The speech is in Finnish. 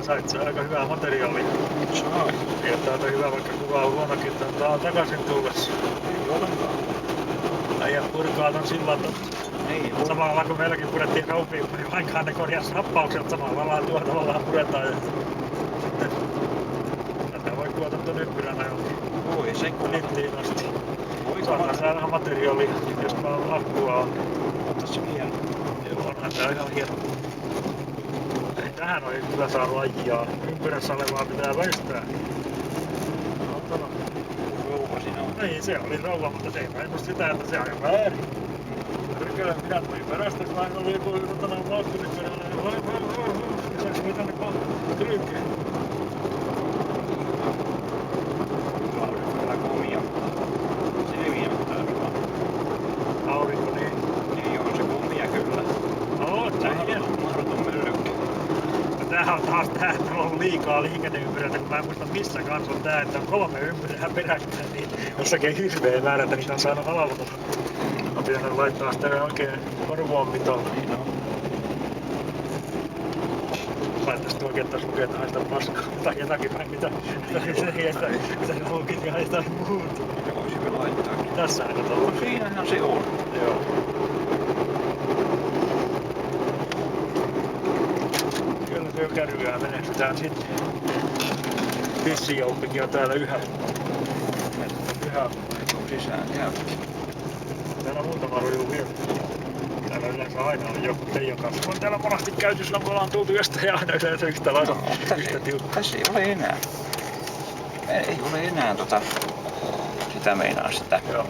sait sä aika hyvää materiaalia. Sain. Ja täältä hyvä vaikka kuva on huonokin, että tää on takaisin tullessa. Ei ollenkaan. Äijät purkaa ton sillan Niin, samalla kun meilläkin purettiin Kaupiin, niin vaikkaan ne korjasi nappaukset samalla tuolla tavallaan puretaan. Ja sitten tätä voi kuota ton ympyränä johonkin voi se kun littiin asti. voi Saadaan saada materiaalia, jos akkua on. tässä hieno. Joo, onhan tää ihan hieno. Ei tähän ole kyllä saanut ajaa. Ympyrässä olevaa pitää väistää. Rouva siinä on. Niin, se oli rouva, mutta se ei tainnut sitä, että se on väärin. Kyllä minä tulin perästä, kun hän oli joku moottorin perällä. Lisäksi oli tänne kryykeen. Kyllä komia. Selviä täällä. Aurinko niin. Niin on se komia kyllä. No, se on hieno. Mahdoton myllykin. Tämähän on taas tää, että on ollut liikaa liikenneympyröitä, kun mä en muista missä kanssa on tää, että on 3 ympyrää peräkkäin, niin jossakin hirveen määrä, että niitä on saanut valvota. Mä oon pitänyt laittaa sitä oikein korvoonpitoon. Niin on. Laittaisi oikein taas lukee, että haista paskaa tai jotakin vai mitä. Mitä ne lukit ja jotain muuta. Se voisi vielä laittaa. Tässä aina tuolla. No siinähän se on. Joo. Kyllä se käryää menestytään sitten. Pissijouppikin on täällä yhä Sisään käy. täällä on muutama roju vielä. Täällä yleensä aina on joku Teijon kanssa. On täällä monasti käyty silloin, kun ollaan tultu jostain ja aina yleensä yhtä lailla. Yhtä tiukkaa. Tässä ei ole enää. Ei ole enää sitä meinaa sitä. Joo.